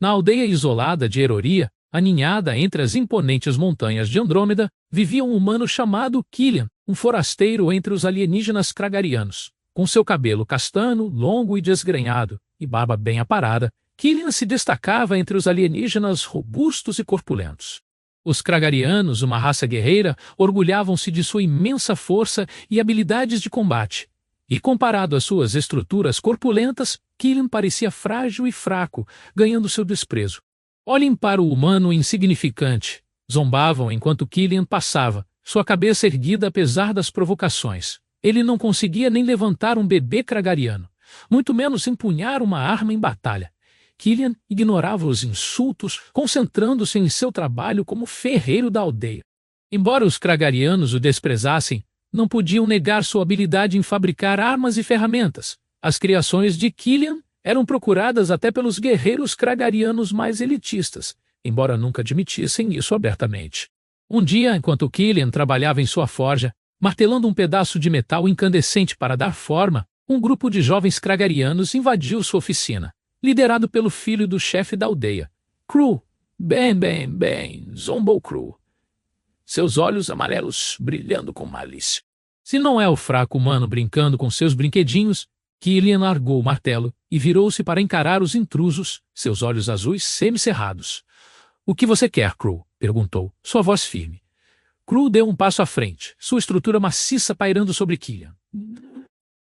Na aldeia isolada de Eroria, aninhada entre as imponentes montanhas de Andrômeda, vivia um humano chamado Killian, um forasteiro entre os alienígenas kragarianos. Com seu cabelo castanho, longo e desgrenhado, e barba bem aparada, Killian se destacava entre os alienígenas robustos e corpulentos. Os kragarianos, uma raça guerreira, orgulhavam-se de sua imensa força e habilidades de combate. E comparado às suas estruturas corpulentas, Killian parecia frágil e fraco, ganhando seu desprezo. Olhem para o humano insignificante. Zombavam enquanto Killian passava, sua cabeça erguida apesar das provocações. Ele não conseguia nem levantar um bebê kragariano, muito menos empunhar uma arma em batalha. Killian ignorava os insultos, concentrando-se em seu trabalho como ferreiro da aldeia. Embora os kragarianos o desprezassem, não podiam negar sua habilidade em fabricar armas e ferramentas. As criações de Killian eram procuradas até pelos guerreiros kragarianos mais elitistas, embora nunca admitissem isso abertamente. Um dia, enquanto Killian trabalhava em sua forja, martelando um pedaço de metal incandescente para dar forma, um grupo de jovens kragarianos invadiu sua oficina, liderado pelo filho do chefe da aldeia, Crow. Bem, zombou Crow, seus olhos amarelos brilhando com malícia. Se não é o fraco humano brincando com seus brinquedinhos, Killian largou o martelo e virou-se para encarar os intrusos, seus olhos azuis semicerrados. "O que você quer, Crow?" perguntou, sua voz firme. Crow deu um passo à frente, sua estrutura maciça pairando sobre Killian.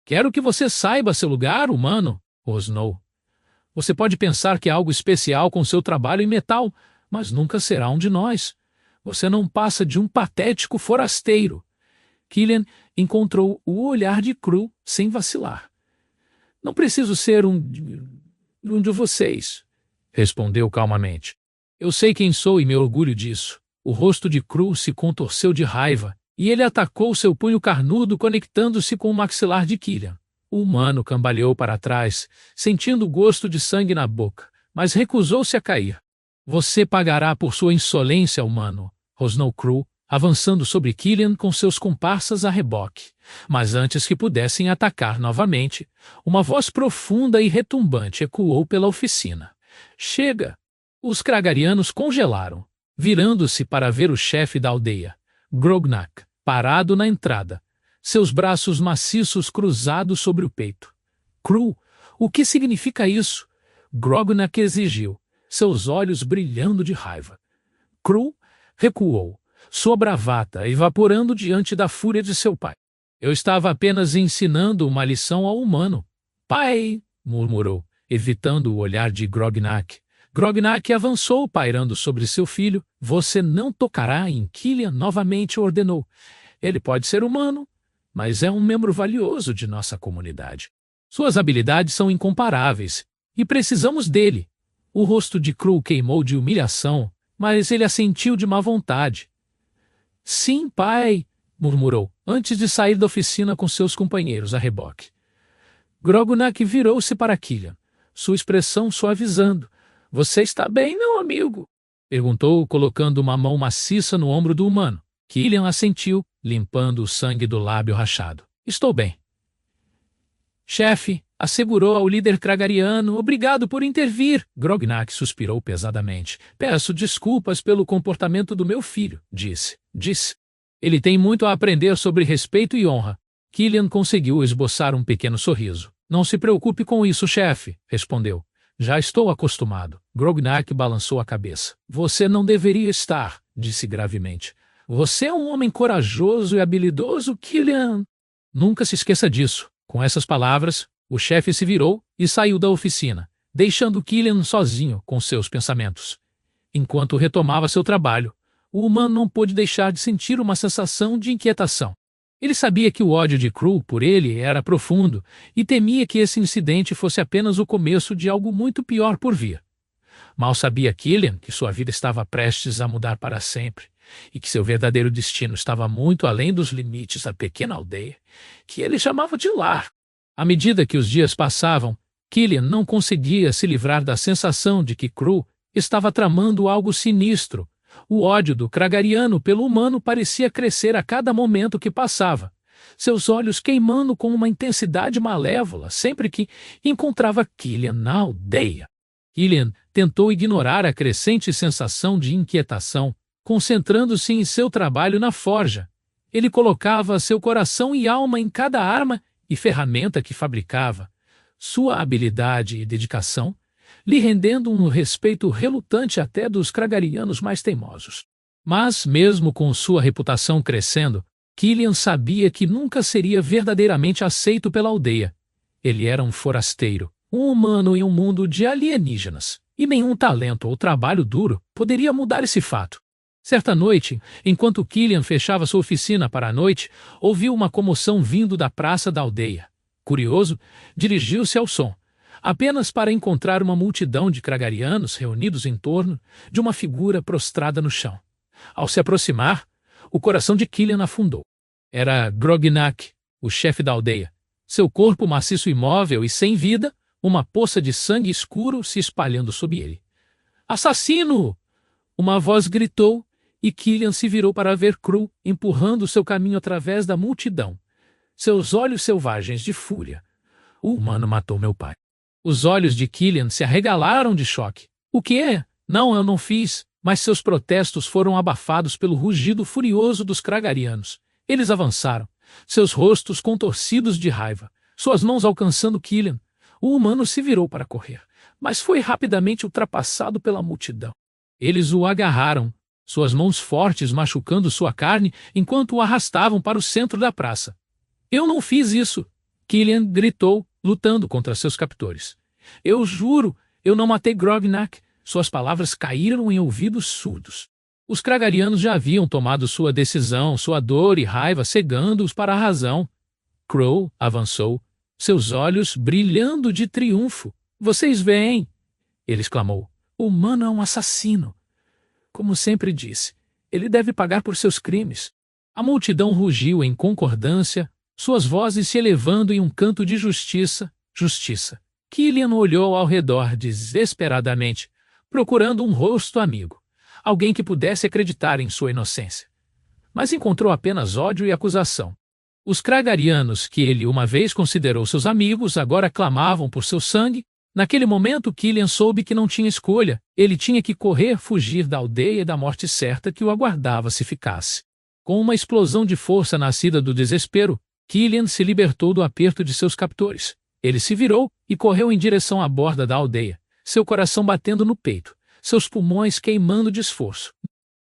"Quero que você saiba seu lugar, humano", rosnou. "Você pode pensar que é algo especial com seu trabalho em metal, mas nunca será um de nós. Você não passa de um patético forasteiro." Killian encontrou o olhar de Crow sem vacilar. "Não preciso ser um de vocês", respondeu calmamente. "Eu sei quem sou e me orgulho disso." O rosto de Crow se contorceu de raiva, e ele atacou seu punho carnudo conectando-se com o maxilar de Killian. O humano cambaleou para trás, sentindo o gosto de sangue na boca, mas recusou-se a cair. "Você pagará por sua insolência, humano", rosnou Crow, avançando sobre Killian com seus comparsas a reboque. Mas antes que pudessem atacar novamente, uma voz profunda e retumbante ecoou pela oficina. "Chega!" Os kragarianos congelaram, virando-se para ver o chefe da aldeia, Grognak, parado na entrada, seus braços maciços cruzados sobre o peito. "Crow, o que significa isso?" Grognak exigiu, seus olhos brilhando de raiva. Crow recuou, sua bravata evaporando diante da fúria de seu pai. "Eu estava apenas ensinando uma lição ao humano." "Pai!" murmurou, evitando o olhar de Grognak. Grognak avançou, pairando sobre seu filho. "Você não tocará em Killian novamente", ordenou. "Ele pode ser humano, mas é um membro valioso de nossa comunidade. Suas habilidades são incomparáveis, e precisamos dele." O rosto de Crow queimou de humilhação, mas ele assentiu de má vontade. "Sim, pai", murmurou, antes de sair da oficina com seus companheiros a reboque. Grognak virou-se para Killian, sua expressão suavizando. "Você está bem, meu amigo?" perguntou, colocando uma mão maciça no ombro do humano. Killian assentiu, limpando o sangue do lábio rachado. "Estou bem." "Chefe", assegurou ao líder kragariano, "obrigado por intervir." Grognak suspirou pesadamente. "Peço desculpas pelo comportamento do meu filho", disse. "Ele tem muito a aprender sobre respeito e honra." Killian conseguiu esboçar um pequeno sorriso. "Não se preocupe com isso, chefe", respondeu. "Já estou acostumado." Grognak balançou a cabeça. "Você não deveria estar", disse gravemente. "Você é um homem corajoso e habilidoso, Killian." "Nunca se esqueça disso." Com essas palavras, o chefe se virou e saiu da oficina, deixando Killian sozinho com seus pensamentos. Enquanto retomava seu trabalho, o humano não pôde deixar de sentir uma sensação de inquietação. Ele sabia que o ódio de Crow por ele era profundo e temia que esse incidente fosse apenas o começo de algo muito pior por vir. Mal sabia Killian que sua vida estava prestes a mudar para sempre e que seu verdadeiro destino estava muito além dos limites da pequena aldeia, que ele chamava de lar. À medida que os dias passavam, Killian não conseguia se livrar da sensação de que Crow estava tramando algo sinistro. O ódio do kragariano pelo humano parecia crescer a cada momento que passava, seus olhos queimando com uma intensidade malévola sempre que encontrava Killian na aldeia. Killian tentou ignorar a crescente sensação de inquietação, concentrando-se em seu trabalho na forja. Ele colocava seu coração e alma em cada arma e ferramenta que fabricava. Sua habilidade e dedicação lhe rendendo um respeito relutante até dos Kragarianos mais teimosos. Mas, mesmo com sua reputação crescendo, Killian sabia que nunca seria verdadeiramente aceito pela aldeia. Ele era um forasteiro, um humano em um mundo de alienígenas, e nenhum talento ou trabalho duro poderia mudar esse fato. Certa noite, enquanto Killian fechava sua oficina para a noite, ouviu uma comoção vindo da praça da aldeia. Curioso, dirigiu-se ao som, apenas para encontrar uma multidão de Kragarianos reunidos em torno de uma figura prostrada no chão. Ao se aproximar, o coração de Killian afundou. Era Grognak, o chefe da aldeia. Seu corpo maciço imóvel e sem vida, uma poça de sangue escuro se espalhando sob ele. "Assassino!" Uma voz gritou, e Killian se virou para ver Crow empurrando seu caminho através da multidão. Seus olhos selvagens de fúria. "O humano matou meu pai." Os olhos de Killian se arregalaram de choque. "O quê? Não, eu não fiz." Mas seus protestos foram abafados pelo rugido furioso dos Kragarianos. Eles avançaram, seus rostos contorcidos de raiva, suas mãos alcançando Killian. O humano se virou para correr, mas foi rapidamente ultrapassado pela multidão. Eles o agarraram, suas mãos fortes machucando sua carne enquanto o arrastavam para o centro da praça. "Eu não fiz isso!" Killian gritou, lutando contra seus captores. "Eu juro, eu não matei Grognak." Suas palavras caíram em ouvidos surdos. Os Kragarianos já haviam tomado sua decisão, sua dor e raiva cegando-os para a razão. Crow avançou, seus olhos brilhando de triunfo. "Vocês veem!" ele exclamou. "O humano é um assassino. Como sempre disse, ele deve pagar por seus crimes." A multidão rugiu em concordância, suas vozes se elevando em um canto de justiça, justiça. Killian olhou ao redor desesperadamente, procurando um rosto amigo, alguém que pudesse acreditar em sua inocência. Mas encontrou apenas ódio e acusação. Os Kragarianos, que ele uma vez considerou seus amigos, agora clamavam por seu sangue. Naquele momento, Killian soube que não tinha escolha. Ele tinha que correr, fugir da aldeia e da morte certa que o aguardava se ficasse. Com uma explosão de força nascida do desespero, Killian se libertou do aperto de seus captores. Ele se virou e correu em direção à borda da aldeia, seu coração batendo no peito, seus pulmões queimando de esforço.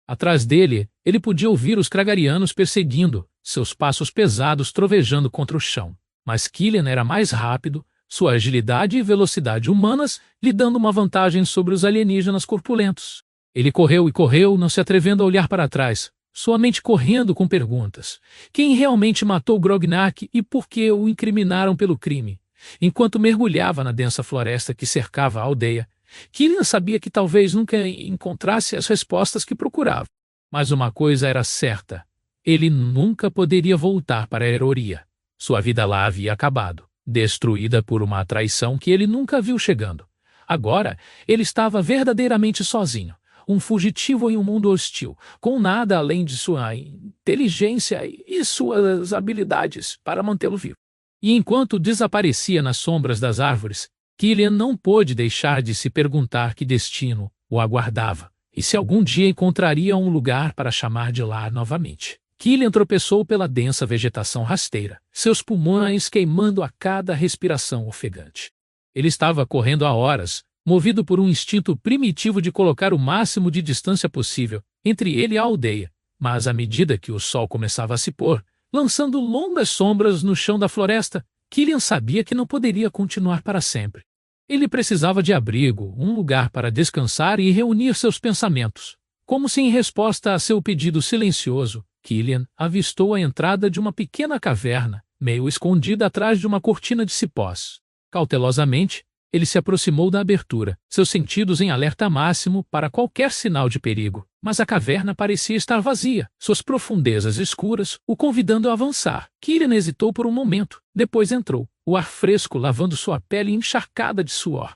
Atrás dele, ele podia ouvir os Kragarianos perseguindo, seus passos pesados trovejando contra o chão. Mas Killian era mais rápido, sua agilidade e velocidade humanas lhe dando uma vantagem sobre os alienígenas corpulentos. Ele correu e correu, não se atrevendo a olhar para trás, sua mente correndo com perguntas. Quem realmente matou Grognak e por que o incriminaram pelo crime? Enquanto mergulhava na densa floresta que cercava a aldeia, Killian sabia que talvez nunca encontrasse as respostas que procurava. Mas uma coisa era certa: ele nunca poderia voltar para Eroria. Sua vida lá havia acabado, destruída por uma traição que ele nunca viu chegando. Agora, ele estava verdadeiramente sozinho, um fugitivo em um mundo hostil, com nada além de sua inteligência e suas habilidades para mantê-lo vivo. E enquanto desaparecia nas sombras das árvores, Killian não pôde deixar de se perguntar que destino o aguardava, e se algum dia encontraria um lugar para chamar de lar novamente. Killian tropeçou pela densa vegetação rasteira, seus pulmões queimando a cada respiração ofegante. Ele estava correndo há horas, movido por um instinto primitivo de colocar o máximo de distância possível entre ele e a aldeia, mas à medida que o sol começava a se pôr, lançando longas sombras no chão da floresta, Killian sabia que não poderia continuar para sempre. Ele precisava de abrigo, um lugar para descansar e reunir seus pensamentos. Como se em resposta a seu pedido silencioso, Killian avistou a entrada de uma pequena caverna, meio escondida atrás de uma cortina de cipós. Cautelosamente, ele se aproximou da abertura, seus sentidos em alerta máximo para qualquer sinal de perigo. Mas a caverna parecia estar vazia, suas profundezas escuras o convidando a avançar. Killian hesitou por um momento, depois entrou, o ar fresco lavando sua pele encharcada de suor.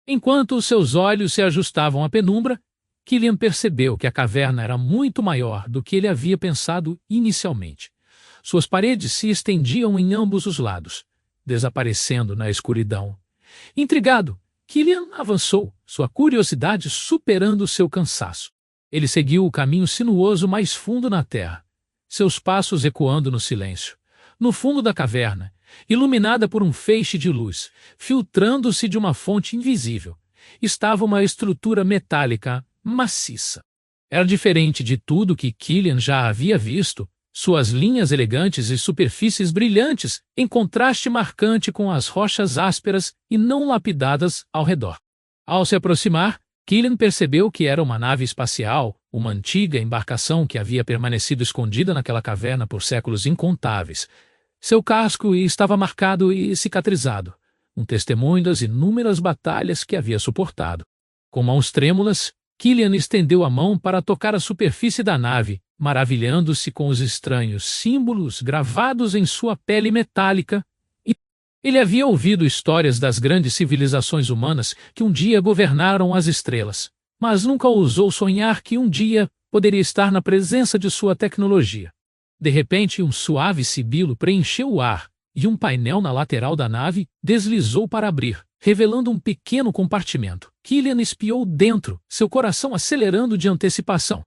Enquanto seus olhos se ajustavam à penumbra, Killian percebeu que a caverna era muito maior do que ele havia pensado inicialmente. Suas paredes se estendiam em ambos os lados, desaparecendo na escuridão. Intrigado, Killian avançou, sua curiosidade superando seu cansaço. Ele seguiu o caminho sinuoso mais fundo na terra, seus passos ecoando no silêncio. No fundo da caverna, iluminada por um feixe de luz, filtrando-se de uma fonte invisível, estava uma estrutura metálica maciça. Era diferente de tudo que Killian já havia visto, suas linhas elegantes e superfícies brilhantes, em contraste marcante com as rochas ásperas e não lapidadas ao redor. Ao se aproximar, Killian percebeu que era uma nave espacial, uma antiga embarcação que havia permanecido escondida naquela caverna por séculos incontáveis. Seu casco estava marcado e cicatrizado, um testemunho das inúmeras batalhas que havia suportado. Com mãos trêmulas, Killian estendeu a mão para tocar a superfície da nave, maravilhando-se com os estranhos símbolos gravados em sua pele metálica. Ele havia ouvido histórias das grandes civilizações humanas que um dia governaram as estrelas, mas nunca ousou sonhar que um dia poderia estar na presença de sua tecnologia. De repente, um suave sibilo preencheu o ar, e um painel na lateral da nave deslizou para abrir, revelando um pequeno compartimento. Killian espiou dentro, seu coração acelerando de antecipação.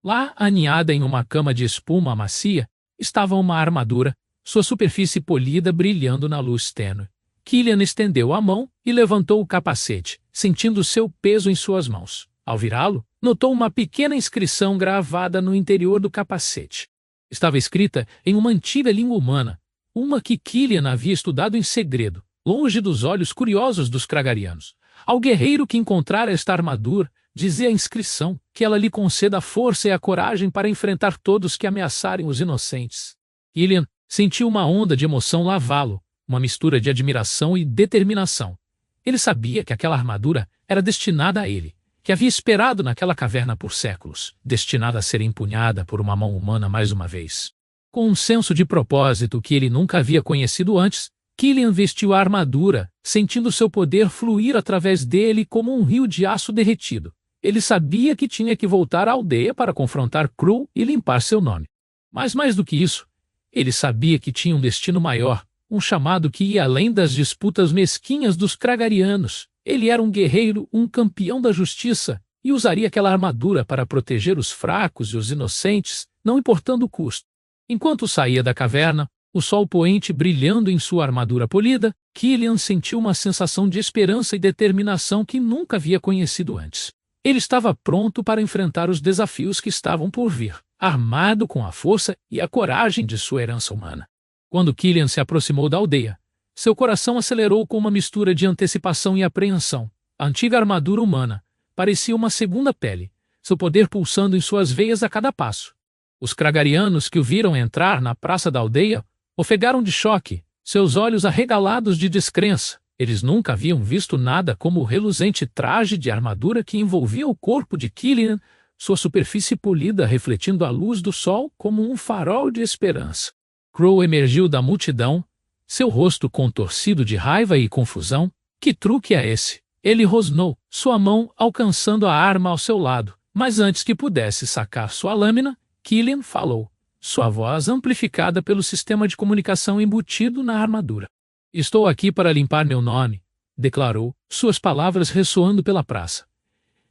Lá, aninhada em uma cama de espuma macia, estava uma armadura, sua superfície polida brilhando na luz tênue. Killian estendeu a mão e levantou o capacete, sentindo seu peso em suas mãos. Ao virá-lo, notou uma pequena inscrição gravada no interior do capacete. Estava escrita em uma antiga língua humana, uma que Killian havia estudado em segredo, longe dos olhos curiosos dos Kragarianos. Ao guerreiro que encontrara esta armadura, dizia a inscrição que ela lhe conceda a força e a coragem para enfrentar todos que ameaçarem os inocentes. Killian sentiu uma onda de emoção lavá-lo, uma mistura de admiração e determinação. Ele sabia que aquela armadura era destinada a ele, que havia esperado naquela caverna por séculos, destinada a ser empunhada por uma mão humana mais uma vez. Com um senso de propósito que ele nunca havia conhecido antes, Killian vestiu a armadura, sentindo seu poder fluir através dele como um rio de aço derretido. Ele sabia que tinha que voltar à aldeia para confrontar Crow e limpar seu nome. Mas mais do que isso, ele sabia que tinha um destino maior, um chamado que ia além das disputas mesquinhas dos Kragarianos. Ele era um guerreiro, um campeão da justiça, e usaria aquela armadura para proteger os fracos e os inocentes, não importando o custo. Enquanto saía da caverna, o sol poente brilhando em sua armadura polida, Killian sentiu uma sensação de esperança e determinação que nunca havia conhecido antes. Ele estava pronto para enfrentar os desafios que estavam por vir, armado com a força e a coragem de sua herança humana. Quando Killian se aproximou da aldeia, seu coração acelerou com uma mistura de antecipação e apreensão. A antiga armadura humana parecia uma segunda pele, seu poder pulsando em suas veias a cada passo. Os Kragarianos que o viram entrar na praça da aldeia ofegaram de choque, seus olhos arregalados de descrença. Eles nunca haviam visto nada como o reluzente traje de armadura que envolvia o corpo de Killian, sua superfície polida refletindo a luz do sol como um farol de esperança. Crow emergiu da multidão, seu rosto contorcido de raiva e confusão. Que truque é esse? Ele rosnou, sua mão alcançando a arma ao seu lado. Mas antes que pudesse sacar sua lâmina, Killian falou, sua voz amplificada pelo sistema de comunicação embutido na armadura. Estou aqui para limpar meu nome, declarou, suas palavras ressoando pela praça.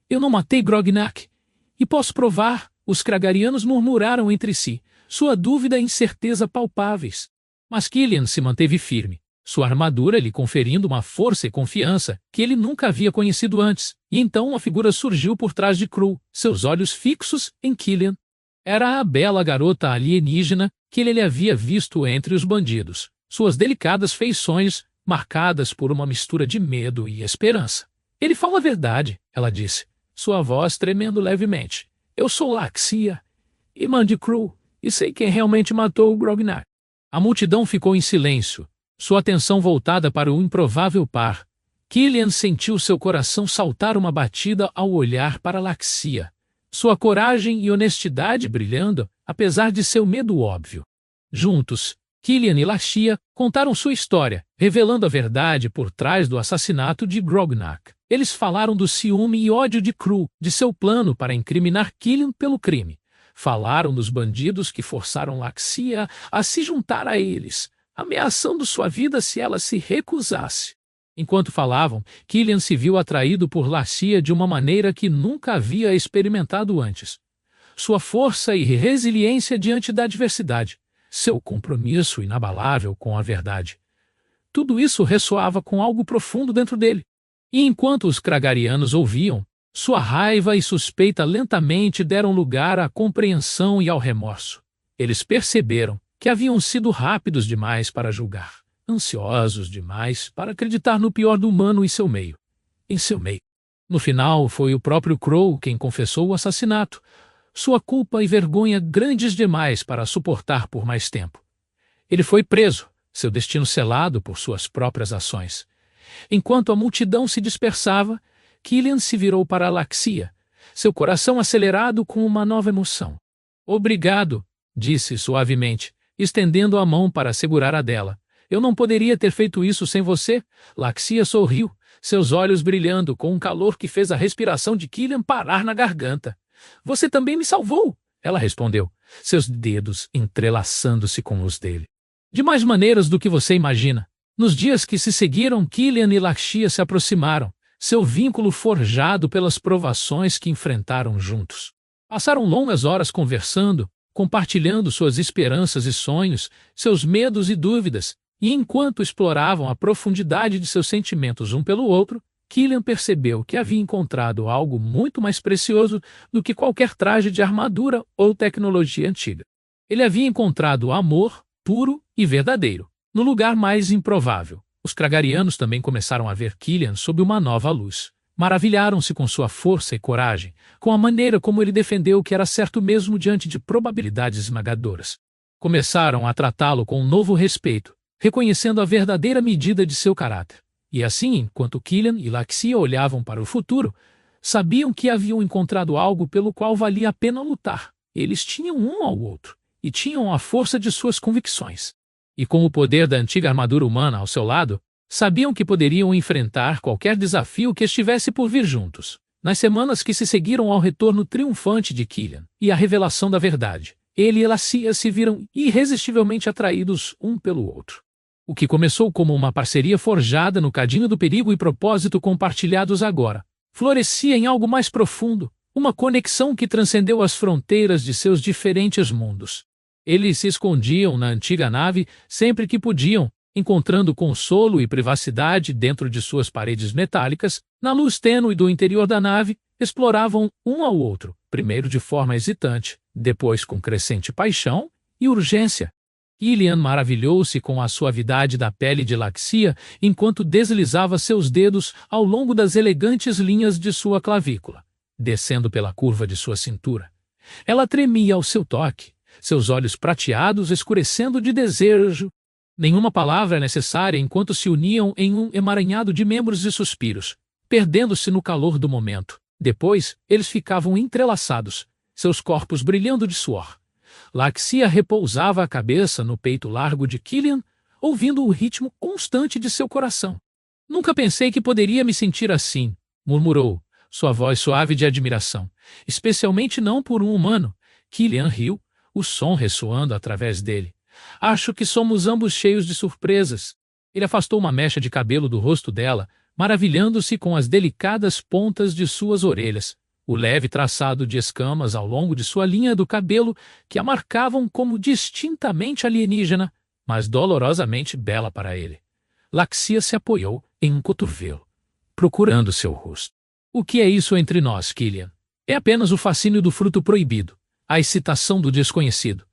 Eu não matei Grognak. E posso provar, os Kragarianos murmuraram entre si, sua dúvida e incerteza palpáveis. Mas Killian se manteve firme, sua armadura lhe conferindo uma força e confiança que ele nunca havia conhecido antes. E então uma figura surgiu por trás de Crow, seus olhos fixos em Killian. Era a bela garota alienígena que ele havia visto entre os bandidos, suas delicadas feições marcadas por uma mistura de medo e esperança. Ele fala a verdade, ela disse, sua voz tremendo levemente. Eu sou Laxia, irmã de Crow, e sei quem realmente matou o Grognak. A multidão ficou em silêncio, sua atenção voltada para o improvável par. Killian sentiu seu coração saltar uma batida ao olhar para Laxia, sua coragem e honestidade brilhando, apesar de seu medo óbvio. Juntos, Killian e Laxia contaram sua história, revelando a verdade por trás do assassinato de Grognak. Eles falaram do ciúme e ódio de Crow, de seu plano para incriminar Killian pelo crime. Falaram dos bandidos que forçaram Laxia a se juntar a eles, ameaçando sua vida se ela se recusasse. Enquanto falavam, Killian se viu atraído por Laxia de uma maneira que nunca havia experimentado antes. Sua força e resiliência diante da adversidade, seu compromisso inabalável com a verdade. Tudo isso ressoava com algo profundo dentro dele. E enquanto os Kragarianos ouviam, sua raiva e suspeita lentamente deram lugar à compreensão e ao remorso. Eles perceberam que haviam sido rápidos demais para julgar, ansiosos demais para acreditar no pior do humano em seu meio. No final, foi o próprio Crow quem confessou o assassinato, sua culpa e vergonha grandes demais para suportar por mais tempo. Ele foi preso, seu destino selado por suas próprias ações. Enquanto a multidão se dispersava, Killian se virou para Laxia, seu coração acelerado com uma nova emoção. "Obrigado", disse suavemente, estendendo a mão para segurar a dela. "Eu não poderia ter feito isso sem você." Laxia sorriu, seus olhos brilhando com um calor que fez a respiração de Killian parar na garganta. "Você também me salvou", ela respondeu, seus dedos entrelaçando-se com os dele. "De mais maneiras do que você imagina." Nos dias que se seguiram, Killian e Laxia se aproximaram, seu vínculo forjado pelas provações que enfrentaram juntos. Passaram longas horas conversando, compartilhando suas esperanças e sonhos, seus medos e dúvidas, e enquanto exploravam a profundidade de seus sentimentos um pelo outro, Killian percebeu que havia encontrado algo muito mais precioso do que qualquer traje de armadura ou tecnologia antiga. Ele havia encontrado amor puro e verdadeiro, no lugar mais improvável. Os Kragarianos também começaram a ver Killian sob uma nova luz. Maravilharam-se com sua força e coragem, com a maneira como ele defendeu o que era certo mesmo diante de probabilidades esmagadoras. Começaram a tratá-lo com um novo respeito, reconhecendo a verdadeira medida de seu caráter. E assim, enquanto Killian e Laxia olhavam para o futuro, sabiam que haviam encontrado algo pelo qual valia a pena lutar. Eles tinham um ao outro, e tinham a força de suas convicções. E com o poder da antiga armadura humana ao seu lado, sabiam que poderiam enfrentar qualquer desafio que estivesse por vir juntos. Nas semanas que se seguiram ao retorno triunfante de Killian e à revelação da verdade, ele e Laxia se viram irresistivelmente atraídos um pelo outro. O que começou como uma parceria forjada no cadinho do perigo e propósito compartilhados agora, florescia em algo mais profundo, uma conexão que transcendeu as fronteiras de seus diferentes mundos. Eles se escondiam na antiga nave sempre que podiam, encontrando consolo e privacidade dentro de suas paredes metálicas. Na luz tênue do interior da nave, exploravam um ao outro, primeiro de forma hesitante, depois com crescente paixão e urgência. Killian maravilhou-se com a suavidade da pele de Laxia enquanto deslizava seus dedos ao longo das elegantes linhas de sua clavícula, descendo pela curva de sua cintura. Ela tremia ao seu toque, seus olhos prateados escurecendo de desejo. Nenhuma palavra é necessária enquanto se uniam em um emaranhado de membros e suspiros, perdendo-se no calor do momento. Depois, eles ficavam entrelaçados, seus corpos brilhando de suor. Laxia repousava a cabeça no peito largo de Killian, ouvindo o ritmo constante de seu coração. "Nunca pensei que poderia me sentir assim", murmurou, sua voz suave de admiração. "Especialmente não por um humano." Killian riu, o som ressoando através dele. "Acho que somos ambos cheios de surpresas." Ele afastou uma mecha de cabelo do rosto dela, maravilhando-se com as delicadas pontas de suas orelhas, o leve traçado de escamas ao longo de sua linha do cabelo que a marcavam como distintamente alienígena, mas dolorosamente bela para ele. Laxia se apoiou em um cotovelo, procurando seu rosto. "O que é isso entre nós, Killian? É apenas o fascínio do fruto proibido, a excitação do desconhecido."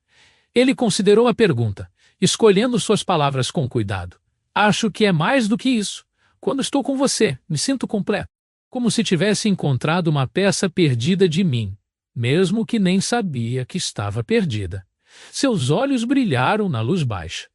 Ele considerou a pergunta, escolhendo suas palavras com cuidado. "Acho que é mais do que isso. Quando estou com você, me sinto completo, como se tivesse encontrado uma peça perdida de mim, mesmo que nem sabia que estava perdida." Seus olhos brilharam na luz baixa.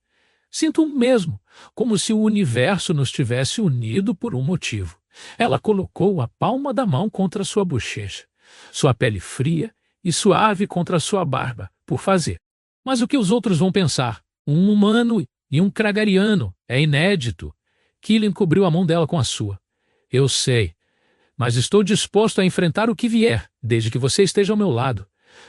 "Sinto o mesmo, como se o universo nos tivesse unido por um motivo." Ela colocou a palma da mão contra sua bochecha, sua pele fria e suave contra sua barba, por fazer. "Mas o que os outros vão pensar? Um humano e um Kragariano. É inédito." Killian cobriu a mão dela com a sua. "Eu sei, mas estou disposto a enfrentar o que vier, desde que você esteja ao meu lado.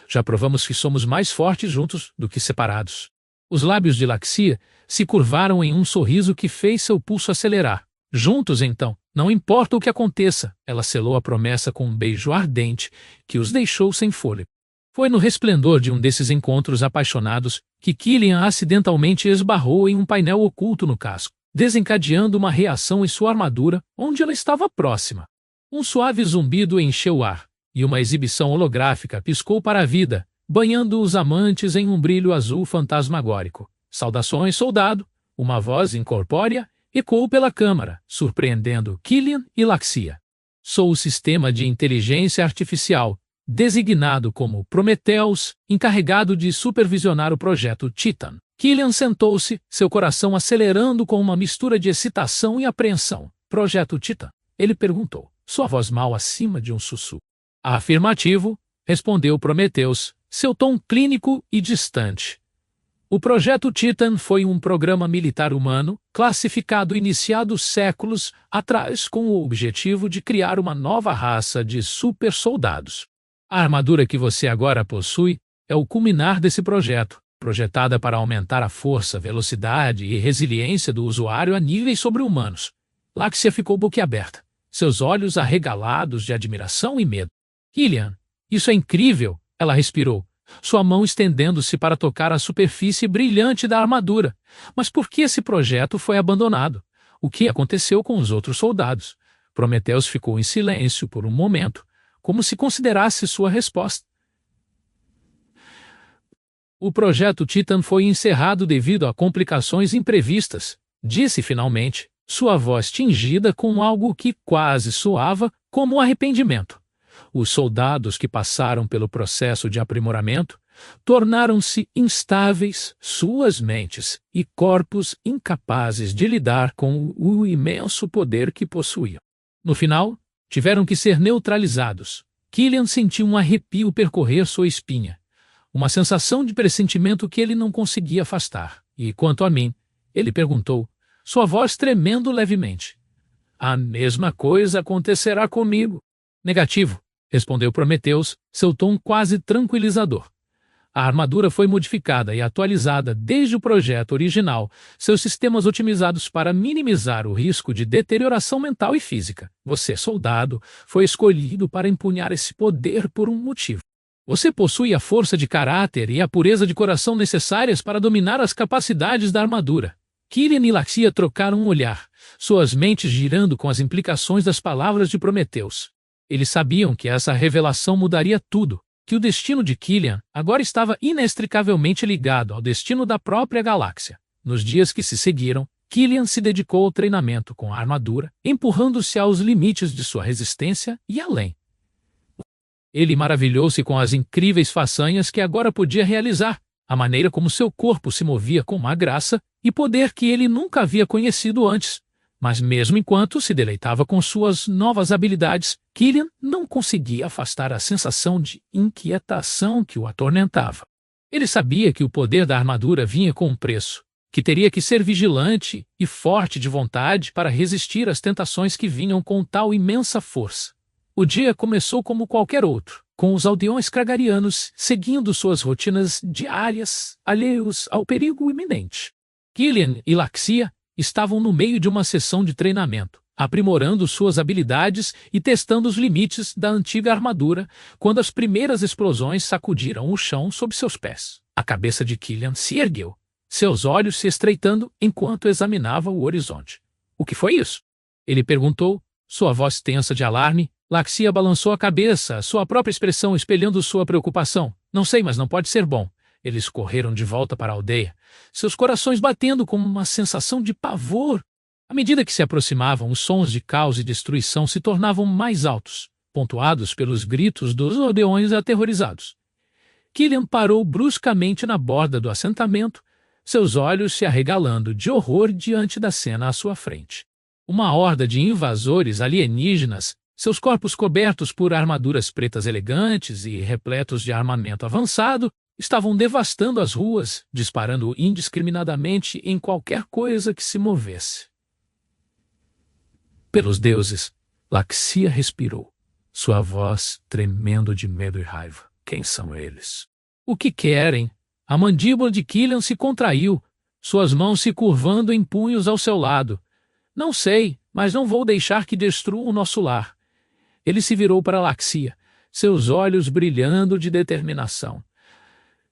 Já provamos que somos mais fortes juntos do que separados." Os lábios de Laxia se curvaram em um sorriso que fez seu pulso acelerar. Juntos, então, não importa o que aconteça, ela selou a promessa com um beijo ardente que os deixou sem fôlego. Foi no resplendor de um desses encontros apaixonados que Killian acidentalmente esbarrou em um painel oculto no casco, desencadeando uma reação em sua armadura onde ela estava próxima. Um suave zumbido encheu o ar, e uma exibição holográfica piscou para a vida, banhando os amantes em um brilho azul fantasmagórico. Saudações, soldado! Uma voz incorpórea ecoou pela câmara, surpreendendo Killian e Laxia. Sou o sistema de inteligência artificial, designado como Prometheus, encarregado de supervisionar o projeto Titan. Killian sentou-se, seu coração acelerando com uma mistura de excitação e apreensão. Projeto Titan? Ele perguntou, sua voz mal acima de um sussurro. Afirmativo, respondeu Prometheus, seu tom clínico e distante. O projeto Titan foi um programa militar humano, classificado iniciado séculos atrás com o objetivo de criar uma nova raça de super-soldados. A armadura que você agora possui é o culminar desse projeto, projetada para aumentar a força, velocidade e resiliência do usuário a níveis sobre-humanos. Laxia ficou boquiaberta, seus olhos arregalados de admiração e medo. Killian, isso é incrível! Ela respirou, sua mão estendendo-se para tocar a superfície brilhante da armadura. Mas por que esse projeto foi abandonado? O que aconteceu com os outros soldados? Prometheus ficou em silêncio por um momento, como se considerasse sua resposta. O projeto Titan foi encerrado devido a complicações imprevistas, disse finalmente, sua voz tingida com algo que quase soava como arrependimento. Os soldados que passaram pelo processo de aprimoramento tornaram-se instáveis, suas mentes e corpos incapazes de lidar com o imenso poder que possuíam. No final, tiveram que ser neutralizados. Killian sentiu um arrepio percorrer sua espinha, uma sensação de pressentimento que ele não conseguia afastar. E quanto a mim, ele perguntou, sua voz tremendo levemente. A mesma coisa acontecerá comigo. Negativo, respondeu Prometheus, seu tom quase tranquilizador. A armadura foi modificada e atualizada desde o projeto original, seus sistemas otimizados para minimizar o risco de deterioração mental e física. Você, soldado, foi escolhido para empunhar esse poder por um motivo. Você possui a força de caráter e a pureza de coração necessárias para dominar as capacidades da armadura. Killian e Laxia trocaram um olhar, suas mentes girando com as implicações das palavras de Prometheus. Eles sabiam que essa revelação mudaria tudo, que o destino de Killian agora estava inextricavelmente ligado ao destino da própria galáxia. Nos dias que se seguiram, Killian se dedicou ao treinamento com a armadura, empurrando-se aos limites de sua resistência e além. Ele maravilhou-se com as incríveis façanhas que agora podia realizar, a maneira como seu corpo se movia com uma graça e poder que ele nunca havia conhecido antes. Mas mesmo enquanto se deleitava com suas novas habilidades, Killian não conseguia afastar a sensação de inquietação que o atormentava. Ele sabia que o poder da armadura vinha com um preço, que teria que ser vigilante e forte de vontade para resistir às tentações que vinham com tal imensa força. O dia começou como qualquer outro, com os aldeões kragarianos seguindo suas rotinas diárias, alheios ao perigo iminente. Killian e Laxia estavam no meio de uma sessão de treinamento, aprimorando suas habilidades e testando os limites da antiga armadura, quando as primeiras explosões sacudiram o chão sob seus pés. A cabeça de Killian se ergueu, seus olhos se estreitando enquanto examinava o horizonte. O que foi isso? Ele perguntou, sua voz tensa de alarme. Laxia balançou a cabeça, sua própria expressão espelhando sua preocupação. Não sei, mas não pode ser bom. Eles correram de volta para a aldeia, seus corações batendo com uma sensação de pavor. À medida que se aproximavam, os sons de caos e destruição se tornavam mais altos, pontuados pelos gritos dos aldeões aterrorizados. Killian parou bruscamente na borda do assentamento, seus olhos se arregalando de horror diante da cena à sua frente. Uma horda de invasores alienígenas, seus corpos cobertos por armaduras pretas elegantes e repletos de armamento avançado, estavam devastando as ruas, disparando indiscriminadamente em qualquer coisa que se movesse. Pelos deuses, Laxia respirou, sua voz tremendo de medo e raiva. Quem são eles? O que querem? A mandíbula de Killian se contraiu, suas mãos se curvando em punhos ao seu lado. Não sei, mas não vou deixar que destrua o nosso lar. Ele se virou para Laxia, seus olhos brilhando de determinação.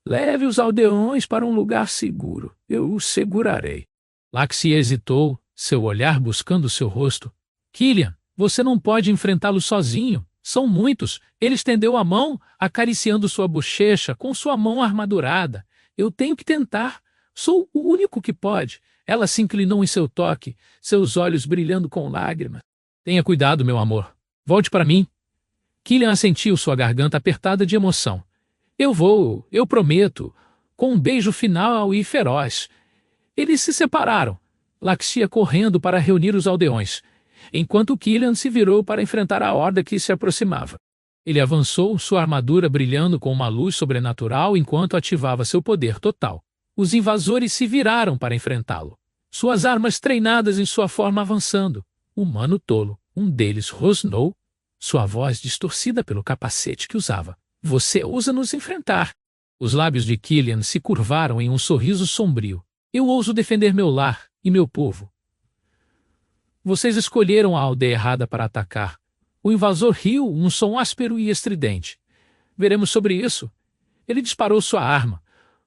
Leve os aldeões para um lugar seguro. Eu os segurarei. Laxia hesitou, seu olhar buscando seu rosto. Killian, você não pode enfrentá-los sozinho. São muitos. Ele estendeu a mão, acariciando sua bochecha com sua mão armadurada. Eu tenho que tentar. Sou o único que pode. Ela se inclinou em seu toque, seus olhos brilhando com lágrimas. Tenha cuidado, meu amor. Volte para mim. Killian assentiu, sua garganta apertada de emoção. Eu vou, eu prometo, com um beijo final e feroz. Eles se separaram, Laxia correndo para reunir os aldeões, enquanto Killian se virou para enfrentar a horda que se aproximava. Ele avançou, sua armadura brilhando com uma luz sobrenatural enquanto ativava seu poder total. Os invasores se viraram para enfrentá-lo, suas armas treinadas em sua forma avançando. Humano tolo, um deles rosnou, sua voz distorcida pelo capacete que usava. Você ousa nos enfrentar. Os lábios de Killian se curvaram em um sorriso sombrio. Eu ouso defender meu lar e meu povo. Vocês escolheram a aldeia errada para atacar. O invasor riu, um som áspero e estridente. Veremos sobre isso. Ele disparou sua arma,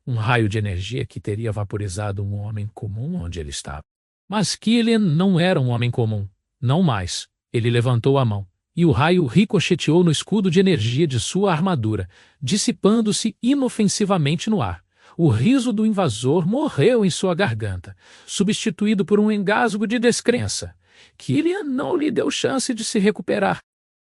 um raio de energia que teria vaporizado um homem comum onde ele estava. Mas Killian não era um homem comum. Não mais. Ele levantou a mão, e o raio ricocheteou no escudo de energia de sua armadura, dissipando-se inofensivamente no ar. O riso do invasor morreu em sua garganta, substituído por um engasgo de descrença. Killian não lhe deu chance de se recuperar.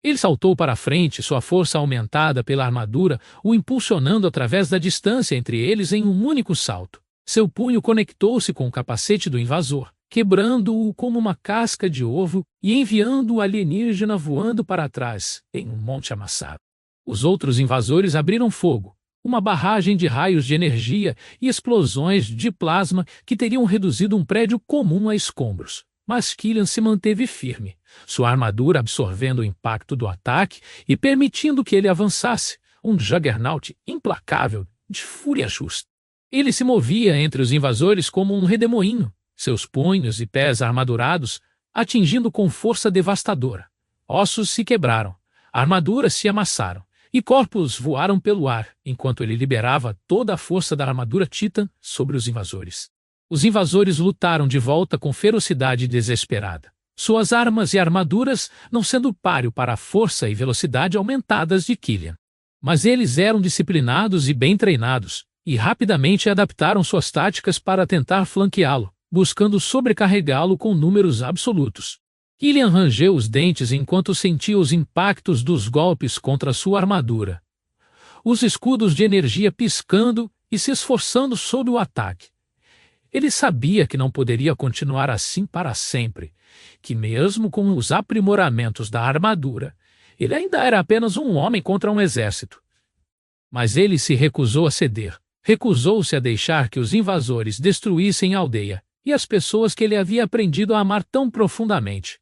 Ele saltou para a frente, sua força aumentada pela armadura, o impulsionando através da distância entre eles em um único salto. Seu punho conectou-se com o capacete do invasor, quebrando-o como uma casca de ovo e enviando o alienígena voando para trás, em um monte amassado. Os outros invasores abriram fogo, uma barragem de raios de energia e explosões de plasma que teriam reduzido um prédio comum a escombros. Mas Killian se manteve firme, sua armadura absorvendo o impacto do ataque e permitindo que ele avançasse, um Juggernaut implacável, de fúria justa. Ele se movia entre os invasores como um redemoinho, seus punhos e pés armadurados atingindo com força devastadora. Ossos se quebraram, armaduras se amassaram, e corpos voaram pelo ar, enquanto ele liberava toda a força da armadura Titan sobre os invasores. Os invasores lutaram de volta com ferocidade desesperada, suas armas e armaduras não sendo páreo para a força e velocidade aumentadas de Killian. Mas eles eram disciplinados e bem treinados, e rapidamente adaptaram suas táticas para tentar flanqueá-lo, buscando sobrecarregá-lo com números absolutos. Killian rangeu os dentes enquanto sentia os impactos dos golpes contra sua armadura, os escudos de energia piscando e se esforçando sob o ataque. Ele sabia que não poderia continuar assim para sempre, que mesmo com os aprimoramentos da armadura, ele ainda era apenas um homem contra um exército. Mas ele se recusou a ceder, recusou-se a deixar que os invasores destruíssem a aldeia e as pessoas que ele havia aprendido a amar tão profundamente.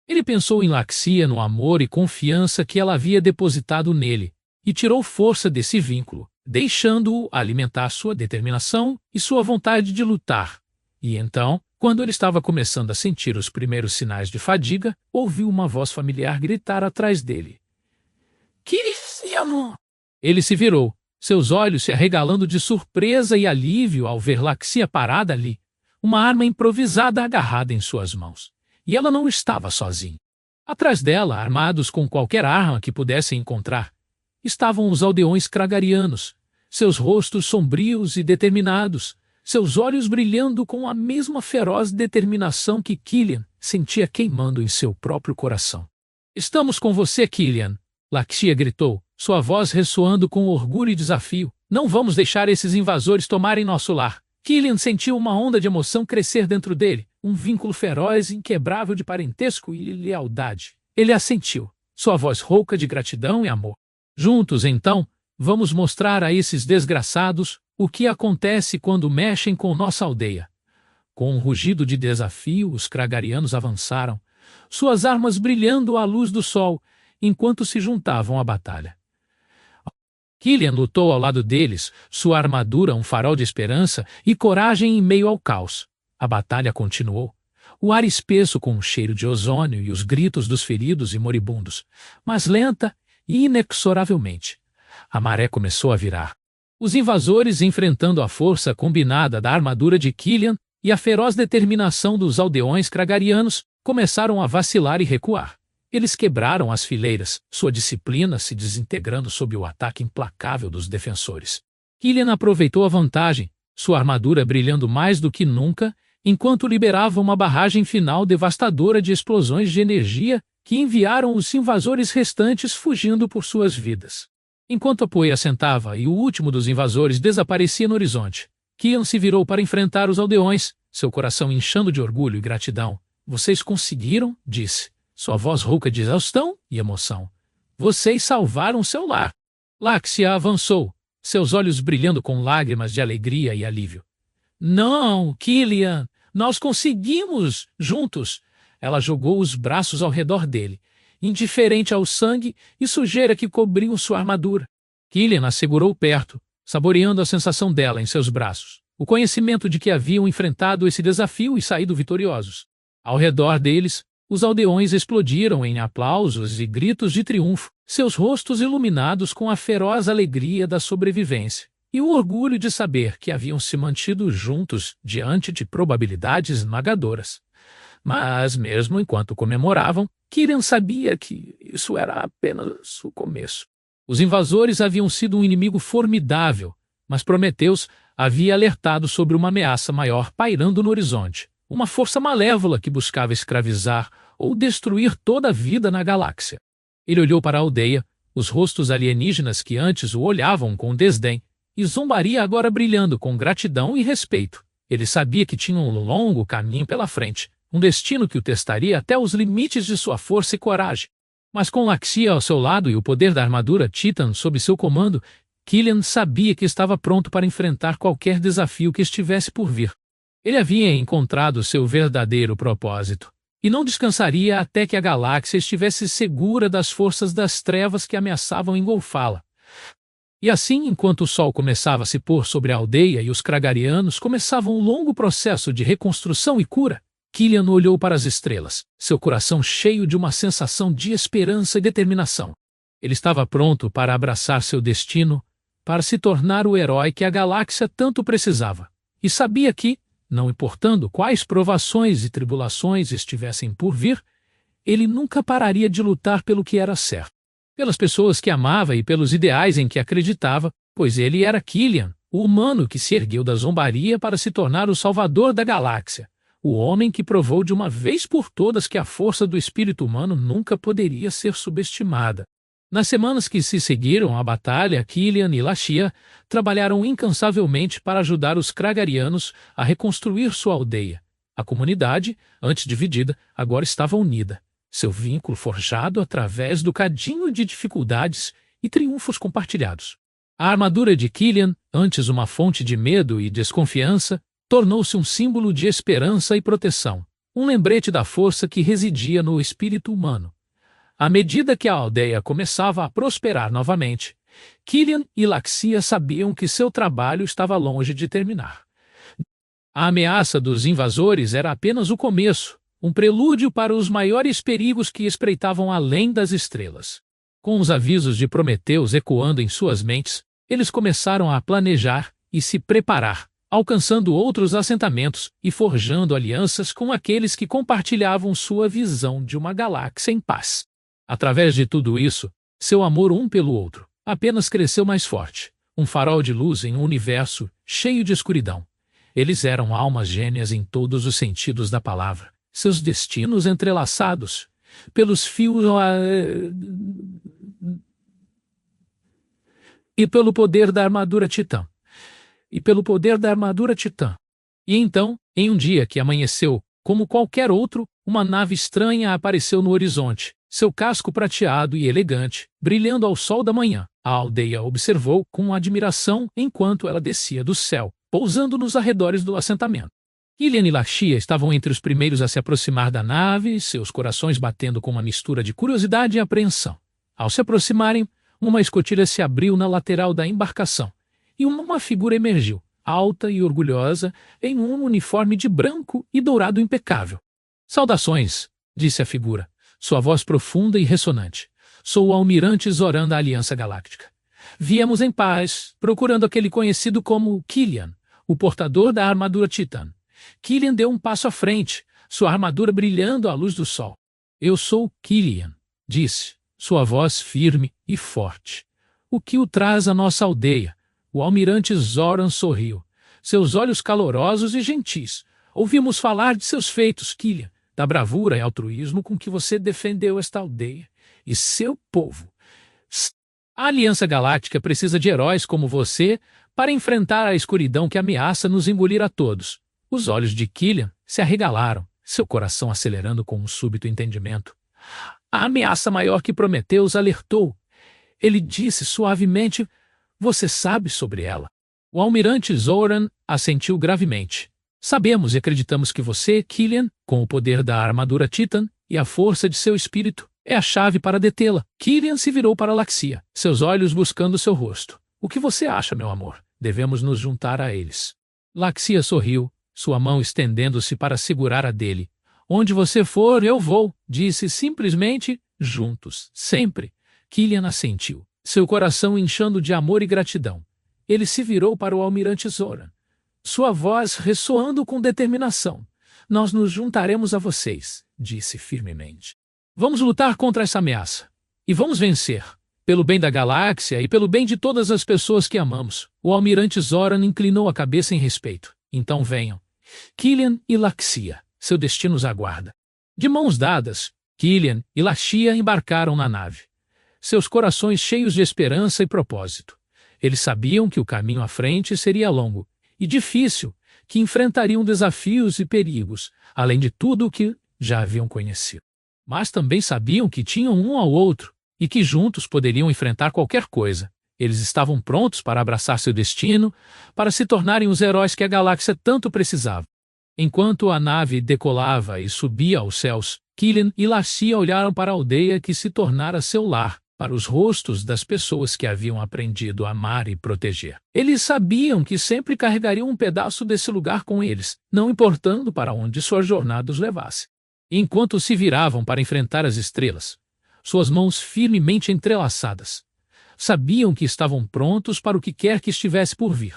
Ele pensou em Laxia, no amor e confiança que ela havia depositado nele, e tirou força desse vínculo, deixando-o alimentar sua determinação e sua vontade de lutar. E então, quando ele estava começando a sentir os primeiros sinais de fadiga, ouviu uma voz familiar gritar atrás dele. Cristiano! Ele se virou, seus olhos se arregalando de surpresa e alívio ao ver Laxia parada ali, uma arma improvisada agarrada em suas mãos. E ela não estava sozinha. Atrás dela, armados com qualquer arma que pudessem encontrar, estavam os aldeões kragarianos, seus rostos sombrios e determinados, seus olhos brilhando com a mesma feroz determinação que Killian sentia queimando em seu próprio coração. Estamos com você, Killian, Laxia gritou, sua voz ressoando com orgulho e desafio. Não vamos deixar esses invasores tomarem nosso lar. Killian sentiu uma onda de emoção crescer dentro dele, um vínculo feroz e inquebrável de parentesco e lealdade. Ele assentiu, sua voz rouca de gratidão e amor. Juntos, então, vamos mostrar a esses desgraçados o que acontece quando mexem com nossa aldeia. Com um rugido de desafio, os kragarianos avançaram, suas armas brilhando à luz do sol, enquanto se juntavam à batalha. Killian lutou ao lado deles, sua armadura um farol de esperança e coragem em meio ao caos. A batalha continuou. o ar espesso com um cheiro de ozônio e os gritos dos feridos e moribundos, mas lenta e inexoravelmente. A maré começou a virar. Os invasores, enfrentando a força combinada da armadura de Killian e a feroz determinação dos aldeões kragarianos, começaram a vacilar e recuar. Eles quebraram as fileiras, sua disciplina se desintegrando sob o ataque implacável dos defensores. Killian aproveitou a vantagem, sua armadura brilhando mais do que nunca, enquanto liberava uma barragem final devastadora de explosões de energia que enviaram os invasores restantes fugindo por suas vidas. Enquanto a poeira assentava e o último dos invasores desaparecia no horizonte, Killian se virou para enfrentar os aldeões, seu coração inchando de orgulho e gratidão. "Vocês conseguiram", disse, sua voz rouca de exaustão e emoção. "Vocês salvaram seu lar." Laxia avançou, seus olhos brilhando com lágrimas de alegria e alívio. "Não, Killian, nós conseguimos, juntos." Ela jogou os braços ao redor dele, indiferente ao sangue e sujeira que cobriam sua armadura. Killian a segurou perto, saboreando a sensação dela em seus braços, o conhecimento de que haviam enfrentado esse desafio e saído vitoriosos. Ao redor deles, os aldeões explodiram em aplausos e gritos de triunfo, seus rostos iluminados com a feroz alegria da sobrevivência e o orgulho de saber que haviam se mantido juntos diante de probabilidades esmagadoras. Mas, mesmo enquanto comemoravam, Killian sabia que isso era apenas o começo. Os invasores haviam sido um inimigo formidável, mas Prometheus havia alertado sobre uma ameaça maior pairando no horizonte, uma força malévola que buscava escravizar ou destruir toda a vida na galáxia. Ele olhou para a aldeia, os rostos alienígenas que antes o olhavam com desdém, e zombaria agora brilhando com gratidão e respeito. Ele sabia que tinha um longo caminho pela frente, um destino que o testaria até os limites de sua força e coragem. Mas com Laxia ao seu lado e o poder da armadura Titan sob seu comando, Killian sabia que estava pronto para enfrentar qualquer desafio que estivesse por vir. Ele havia encontrado seu verdadeiro propósito, e não descansaria até que a galáxia estivesse segura das forças das trevas que ameaçavam engolfá-la. E assim, enquanto o sol começava a se pôr sobre a aldeia e os kragarianos começavam um longo processo de reconstrução e cura, Killian olhou para as estrelas, seu coração cheio de uma sensação de esperança e determinação. Ele estava pronto para abraçar seu destino, para se tornar o herói que a galáxia tanto precisava. E sabia que, não importando quais provações e tribulações estivessem por vir, ele nunca pararia de lutar pelo que era certo, pelas pessoas que amava e pelos ideais em que acreditava, pois ele era Killian, o humano que se ergueu da zombaria para se tornar o salvador da galáxia. O homem que provou de uma vez por todas que a força do espírito humano nunca poderia ser subestimada. Nas semanas que se seguiram à batalha, Killian e Laxia trabalharam incansavelmente para ajudar os kragarianos a reconstruir sua aldeia. A comunidade, antes dividida, agora estava unida, seu vínculo forjado através do cadinho de dificuldades e triunfos compartilhados. A armadura de Killian, antes uma fonte de medo e desconfiança, tornou-se um símbolo de esperança e proteção, um lembrete da força que residia no espírito humano. À medida que a aldeia começava a prosperar novamente, Killian e Laxia sabiam que seu trabalho estava longe de terminar. A ameaça dos invasores era apenas o começo, um prelúdio para os maiores perigos que espreitavam além das estrelas. Com os avisos de Prometheus ecoando em suas mentes, eles começaram a planejar e se preparar, alcançando outros assentamentos e forjando alianças com aqueles que compartilhavam sua visão de uma galáxia em paz. Através de tudo isso, seu amor um pelo outro apenas cresceu mais forte, um farol de luz em um universo cheio de escuridão. Eles eram almas gêmeas em todos os sentidos da palavra, seus destinos entrelaçados pelos fios e pelo poder da armadura Titã. E então, em um dia que amanheceu, como qualquer outro, uma nave estranha apareceu no horizonte, seu casco prateado e elegante, brilhando ao sol da manhã. A aldeia observou com admiração enquanto ela descia do céu, pousando nos arredores do assentamento. Killian e Laxia estavam entre os primeiros a se aproximar da nave, seus corações batendo com uma mistura de curiosidade e apreensão. Ao se aproximarem, uma escotilha se abriu na lateral da embarcação, e uma figura emergiu, alta e orgulhosa, em um uniforme de branco e dourado impecável. Saudações, disse a figura, sua voz profunda e ressonante. Sou o almirante Zoran da Aliança Galáctica. Viemos em paz, procurando aquele conhecido como Killian, o portador da armadura Titã. Killian deu um passo à frente, sua armadura brilhando à luz do sol. Eu sou Killian, disse, sua voz firme e forte. O que o traz à nossa aldeia? O almirante Zoran sorriu, seus olhos calorosos e gentis. Ouvimos falar de seus feitos, Killian, da bravura e altruísmo com que você defendeu esta aldeia e seu povo. A Aliança Galáctica precisa de heróis como você para enfrentar a escuridão que ameaça nos engolir a todos. Os olhos de Killian se arregalaram, seu coração acelerando com um súbito entendimento. A ameaça maior que Prometeu os alertou. Ele disse suavemente, você sabe sobre ela. O almirante Zoran assentiu gravemente. Sabemos e acreditamos que você, Killian, com o poder da armadura Titã e a força de seu espírito, é a chave para detê-la. Killian se virou para Laxia, seus olhos buscando seu rosto. O que você acha, meu amor? Devemos nos juntar a eles. Laxia sorriu, sua mão estendendo-se para segurar a dele. Onde você for, eu vou, disse simplesmente, juntos, sempre. Killian assentiu, seu coração inchando de amor e gratidão. Ele se virou para o almirante Zoran, sua voz ressoando com determinação. Nós nos juntaremos a vocês, disse firmemente. Vamos lutar contra essa ameaça. E vamos vencer. Pelo bem da galáxia e pelo bem de todas as pessoas que amamos. O almirante Zoran inclinou a cabeça em respeito. Então venham. Killian e Laxia, seu destino os aguarda. De mãos dadas, Killian e Laxia embarcaram na nave. Seus corações cheios de esperança e propósito. Eles sabiam que o caminho à frente seria longo e difícil, que enfrentariam desafios e perigos, além de tudo o que já haviam conhecido. Mas também sabiam que tinham um ao outro e que juntos poderiam enfrentar qualquer coisa. Eles estavam prontos para abraçar seu destino, para se tornarem os heróis que a galáxia tanto precisava. Enquanto a nave decolava e subia aos céus, Killian e Laxia olharam para a aldeia que se tornara seu lar, para os rostos das pessoas que haviam aprendido a amar e proteger. Eles sabiam que sempre carregariam um pedaço desse lugar com eles, não importando para onde sua jornada os levasse. Enquanto se viravam para enfrentar as estrelas, suas mãos firmemente entrelaçadas, sabiam que estavam prontos para o que quer que estivesse por vir.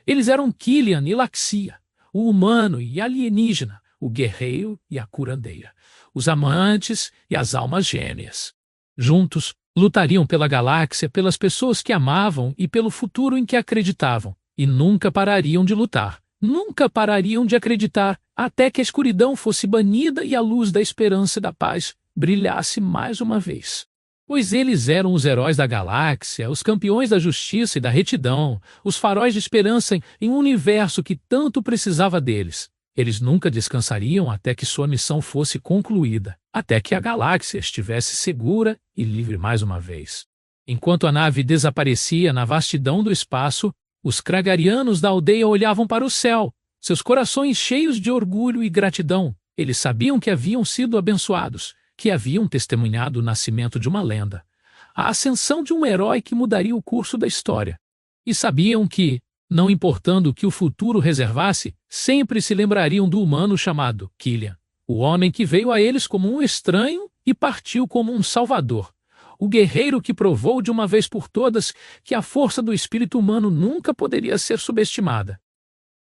Eles eram Killian e Laxia, o humano e alienígena, o guerreiro e a curandeira, os amantes e as almas gêmeas. Juntos, lutariam pela galáxia, pelas pessoas que amavam e pelo futuro em que acreditavam, e nunca parariam de lutar. Nunca parariam de acreditar até que a escuridão fosse banida e a luz da esperança e da paz brilhasse mais uma vez. Pois eles eram os heróis da galáxia, os campeões da justiça e da retidão, os faróis de esperança em um universo que tanto precisava deles. Eles nunca descansariam até que sua missão fosse concluída, até que a galáxia estivesse segura e livre mais uma vez. Enquanto a nave desaparecia na vastidão do espaço, os kragarianos da aldeia olhavam para o céu, seus corações cheios de orgulho e gratidão. Eles sabiam que haviam sido abençoados, que haviam testemunhado o nascimento de uma lenda, a ascensão de um herói que mudaria o curso da história. E sabiam que, não importando o que o futuro reservasse, sempre se lembrariam do humano chamado Killian, o homem que veio a eles como um estranho e partiu como um salvador. O guerreiro que provou de uma vez por todas que a força do espírito humano nunca poderia ser subestimada.